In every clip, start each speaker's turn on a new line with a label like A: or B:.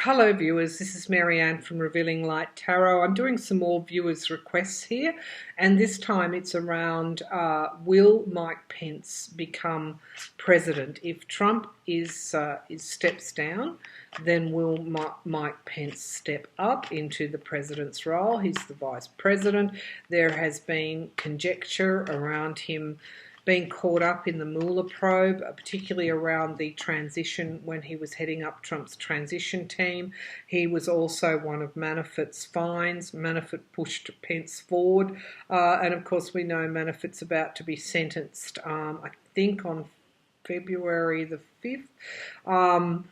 A: Hello viewers, this is Marianne from Revealing Light Tarot. I'm doing some more viewers' requests here, and this time it's around will Mike Pence become president? If Trump steps down, then will Mike Pence step up into the president's role? He's the vice president. There has been conjecture around him being caught up in the Mueller probe, particularly around the transition when he was heading up Trump's transition team. He was also one of Manafort's finds. Manafort pushed Pence forward, and of course we know Manafort's about to be sentenced, I think on February the 5th.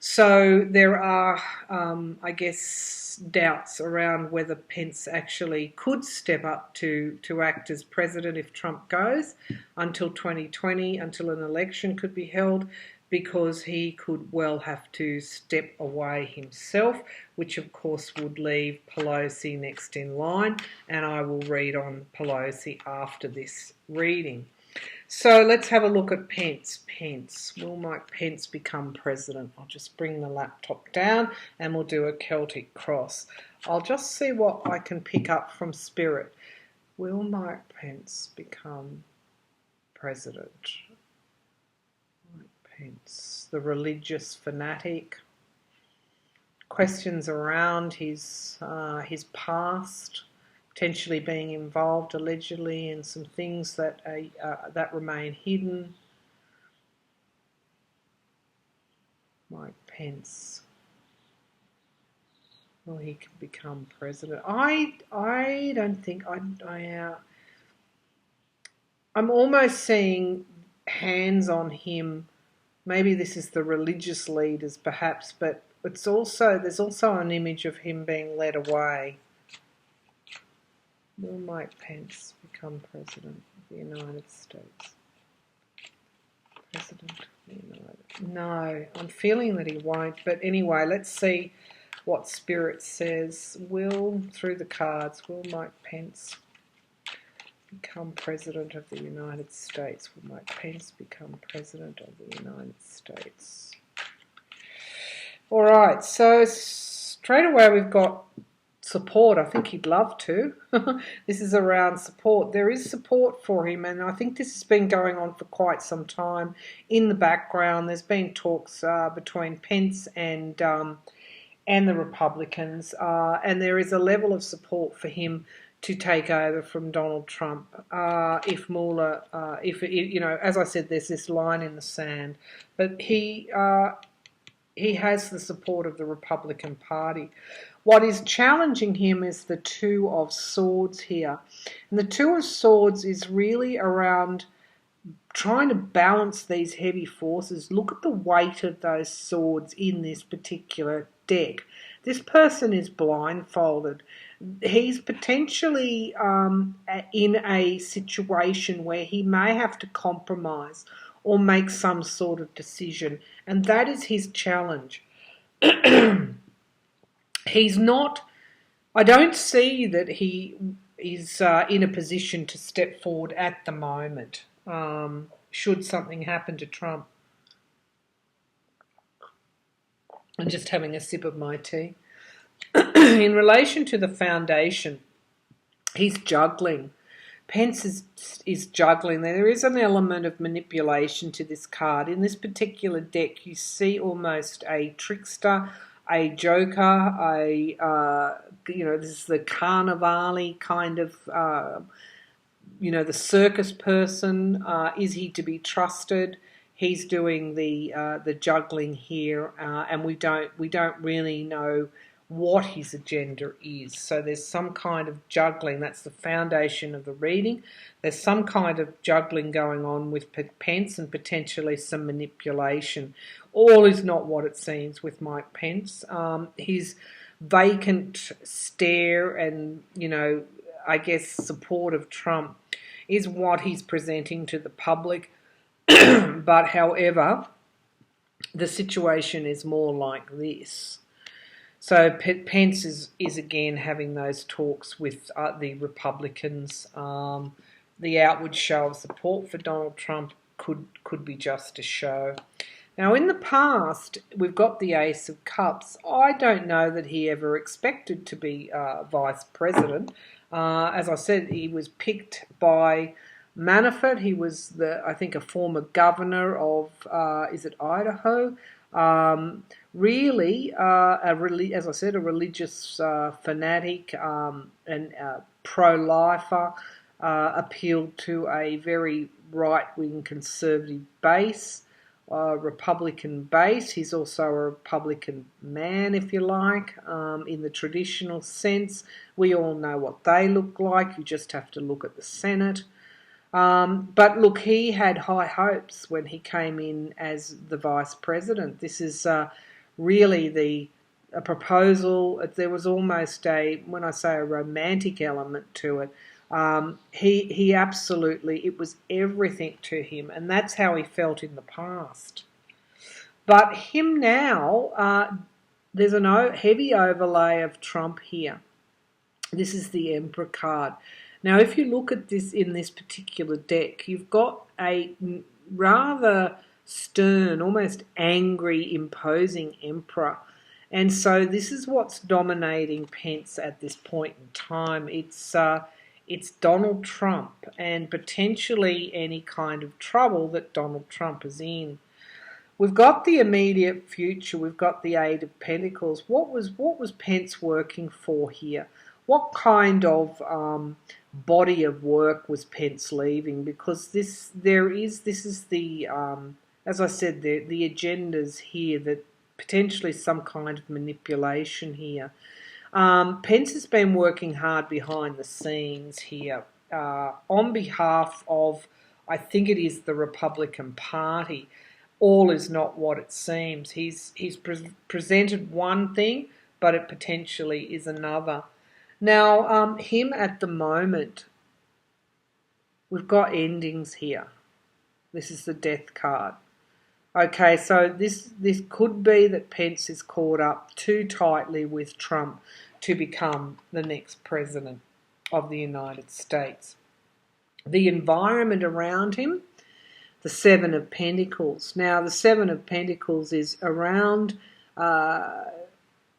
A: So there are, I guess, doubts around whether Pence actually could step up to act as president if Trump goes until 2020, until an election could be held, because he could well have to step away himself, which of course would leave Pelosi next in line, and I will read on Pelosi after this reading. So let's have a look at Pence. Will Mike Pence become president? I'll just bring the laptop down and we'll do a Celtic cross. I'll just see what I can pick up from Spirit. Will Mike Pence become president? Mike Pence, the religious fanatic. Questions around his past, potentially being involved allegedly in some things that remain hidden. Mike Pence, well, he could become president. I don't think I'm almost seeing hands on him. Maybe this is the religious leaders, perhaps, but there's also an image of him being led away. Will Mike Pence become president of the United States? President of the United States. No, I'm feeling that he won't. But anyway, let's see what Spirit says. Through the cards, will Mike Pence become president of the United States? Will Mike Pence become president of the United States? All right, so straight away we've got support. I think he'd love to. This is around support. There is support for him, and I think this has been going on for quite some time in the background. There's been talks between Pence and the Republicans, and there is a level of support for him to take over from Donald Trump. If Mueller, as I said, there's this line in the sand, but he has the support of the Republican Party. What is challenging him is the Two of Swords here. And the Two of Swords is really around trying to balance these heavy forces. Look at the weight of those swords in this particular deck. This person is blindfolded. He's potentially in a situation where he may have to compromise or make some sort of decision. And that is his challenge. He's not, I don't see that he is in a position to step forward at the moment, should something happen to Trump. I'm just having a sip of my tea. In relation to the foundation, he's juggling. Pence is juggling. There is an element of manipulation to this card. In this particular deck, you see almost a trickster, a joker, this is the carnivale kind of, the circus person. Is he to be trusted? He's doing the juggling here, and we don't really know what his agenda is. So there's some kind of juggling. That's the foundation of the reading. There's some kind of juggling going on with Pence and potentially some manipulation. All is not what it seems with Mike Pence. His vacant stare and, I guess support of Trump is what he's presenting to the public. But however, the situation is more like this. So Pence is again having those talks with the Republicans. The outward show of support for Donald Trump could be just a show. Now, in the past, we've got the Ace of Cups. I don't know that he ever expected to be vice president. As I said, he was picked by Manafort. He was, I think, a former governor of, is it Idaho? Really, as I said, a religious fanatic and pro-lifer, appealed to a very right-wing conservative base. Republican base. He's also a Republican man, if you like, in the traditional sense. We all know what they look like. You just have to look at the Senate. But look, he had high hopes when he came in as the vice president. This is really a proposal. There was almost when I say a romantic element to it. He absolutely, it was everything to him, and that's how he felt in the past. But him now, there's a heavy overlay of Trump here. This is the Emperor card. Now, if you look at this in this particular deck, you've got a rather stern, almost angry, imposing Emperor. And so this is what's dominating Pence at this point in time. It's Donald Trump and potentially any kind of trouble that Donald Trump is in. We've got the immediate future. We've got the Eight of Pentacles. What was Pence working for here? What kind of body of work was Pence leaving? Because this is the as I said, the agendas here, that potentially some kind of manipulation here. Pence has been working hard behind the scenes here on behalf of, I think it is the Republican Party. All is not what it seems. He's presented one thing, but it potentially is another. Now, him at the moment, we've got endings here. This is the Death card. Okay, so this could be that Pence is caught up too tightly with Trump to become the next president of the United States. The environment around him, the Seven of Pentacles. Now, the Seven of Pentacles is around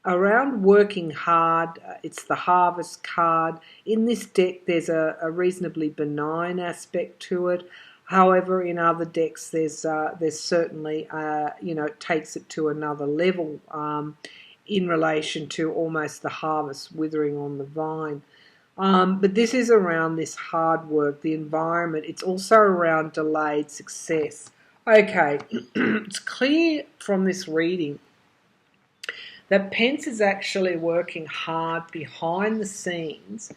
A: working hard. It's the Harvest card. In this deck, there's a reasonably benign aspect to it. However, in other decks, there's certainly, it takes it to another level in relation to almost the harvest withering on the vine. But this is around this hard work, the environment. It's also around delayed success. Okay, it's clear from this reading that Pence is actually working hard behind the scenes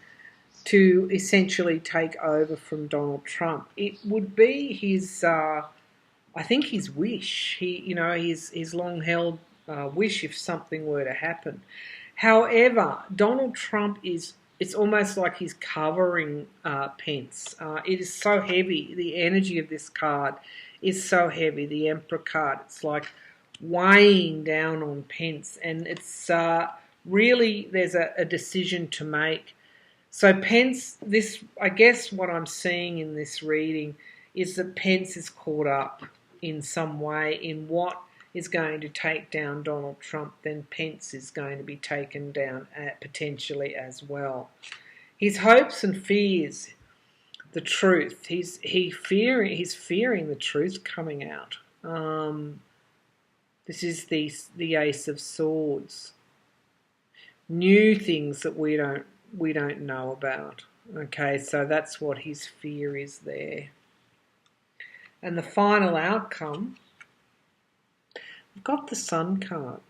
A: to essentially take over from Donald Trump. It would be his, I think, his wish. His long-held wish if something were to happen. However, Donald Trump it's almost like he's covering Pence. It is so heavy. The energy of this card is so heavy. The Emperor card, it's like weighing down on Pence, and it's really, there's a decision to make. So Pence, I guess what I'm seeing in this reading is that Pence is caught up in some way in what is going to take down Donald Trump. Then Pence is going to be taken down potentially as well. His hopes and fears, the truth. He's fearing the truth coming out. This is the Ace of Swords. New things that we don't know about. Okay, so that's what his fear is there. And the final outcome, we've got the Sun card.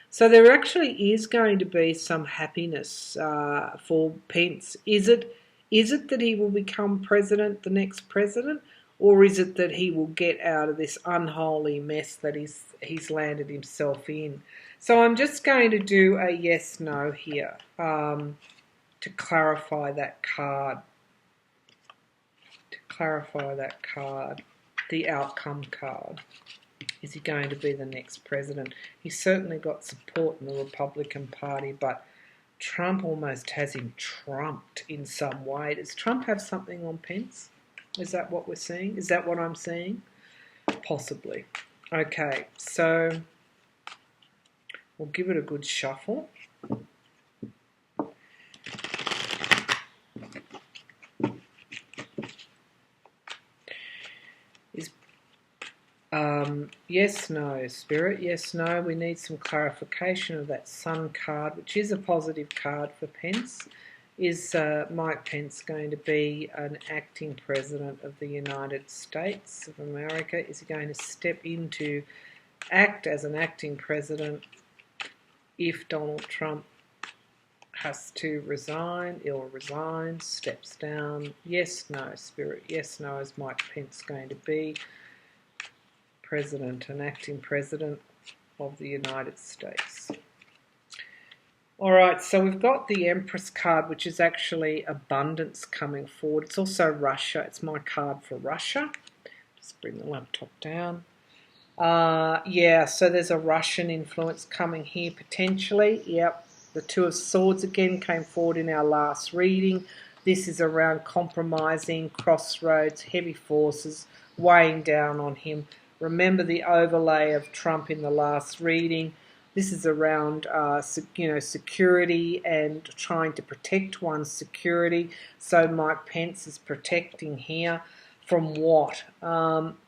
A: So there actually is going to be some happiness for Pence. Is it that he will become president, the next president, or is it that he will get out of this unholy mess that he's landed himself in? So I'm just going to do a yes/no here to clarify that card. The outcome card. Is he going to be the next president? He's certainly got support in the Republican Party, but Trump almost has him trumped in some way. Does Trump have something on Pence? Is that what we're seeing? Is that what I'm seeing? Possibly. Okay, so we'll give it a good shuffle. Is yes, no, Spirit, yes, no. We need some clarification of that Sun card, which is a positive card for Pence. Is Mike Pence going to be an acting president of the United States of America? Is he going to step into act as an acting president if Donald Trump has to resign, or resigns, steps down? Yes, no, Spirit, yes, no. Is Mike Pence going to be president, an acting president of the United States? All right, so we've got the Empress card, which is actually abundance coming forward. It's also Russia. It's my card for Russia. Just bring the laptop down. Yeah, so there's a Russian influence coming here potentially. Yep, the Two of Swords again came forward in our last reading. This is around compromising, crossroads, heavy forces weighing down on him. Remember the overlay of Trump in the last reading. This is around, security and trying to protect one's security. So Mike Pence is protecting here from what?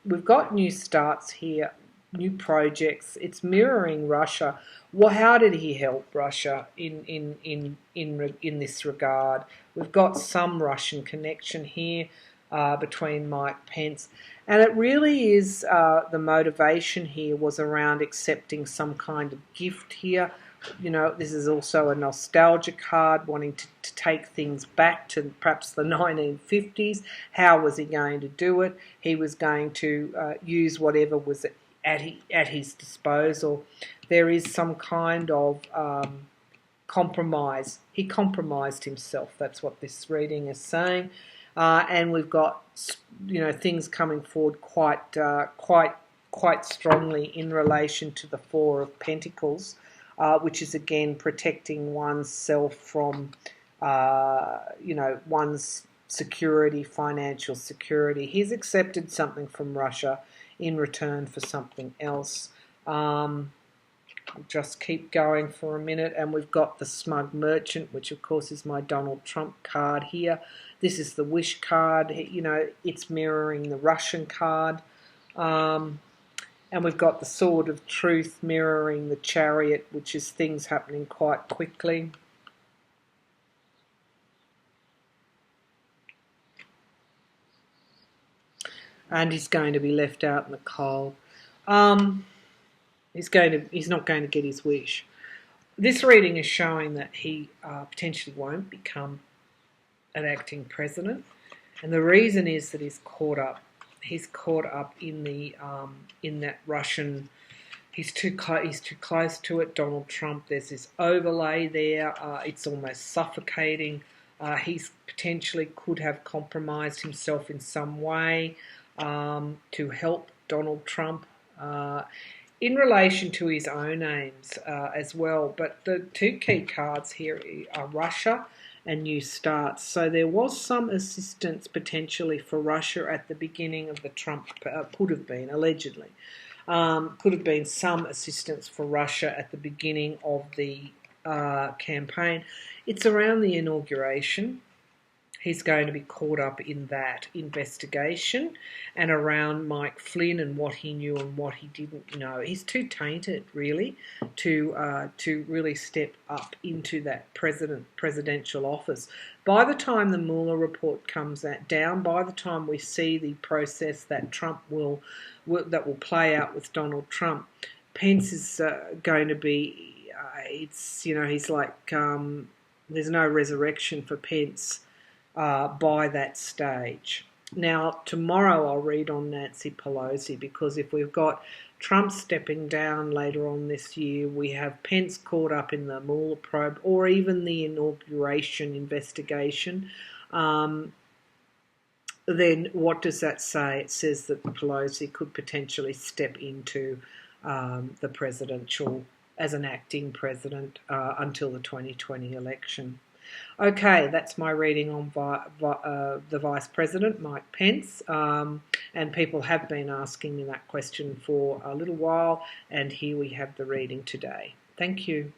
A: We've got new starts here, new projects. It's mirroring Russia. Well, how did he help Russia in this regard? We've got some Russian connection here between Mike Pence. And it really is the motivation here was around accepting some kind of gift here. You know, this is also a nostalgia card, wanting to take things back to perhaps the 1950s. How was he going to do it? He was going to use whatever was at his disposal. There is some kind of compromise. He compromised himself. That's what this reading is saying. And we've got, things coming forward quite strongly in relation to the Four of Pentacles, which is again protecting oneself from, one's security, financial security. He's accepted something from Russia in return for something else. I'll just keep going for a minute, and we've got the Smug Merchant, which of course is my Donald Trump card here. This is the Wish card. It's mirroring the Russian card. And we've got the Sword of Truth mirroring the Chariot, which is things happening quite quickly. And he's going to be left out in the cold. He's not going to get his wish. This reading is showing that he potentially won't become an acting president, and the reason is that he's caught up. He's caught up in the in that Russian. He's too close to it. Donald Trump. There's this overlay there. It's almost suffocating. He's potentially could have compromised himself in some way to help Donald Trump in relation to his own aims as well. But the two key cards here are Russia and new starts. So there was some assistance potentially for Russia at the beginning of the Trump, could have been, allegedly, could have been some assistance for Russia at the beginning of the campaign. It's around the inauguration. He's going to be caught up in that investigation and around Mike Flynn and what he knew and what he didn't know. He's too tainted, really, to really step up into that presidential office. By the time the Mueller report comes down, by the time we see the process that Trump will play out with Donald Trump, Pence is going to be. He's like there's no resurrection for Pence. By that stage. Now, tomorrow I'll read on Nancy Pelosi, because if we've got Trump stepping down later on this year, we have Pence caught up in the Mueller probe or even the inauguration investigation, then what does that say? It says that Pelosi could potentially step into the presidential as an acting president until the 2020 election. Okay, that's my reading on the Vice President, Mike Pence. And people have been asking me that question for a little while, and here we have the reading today. Thank you.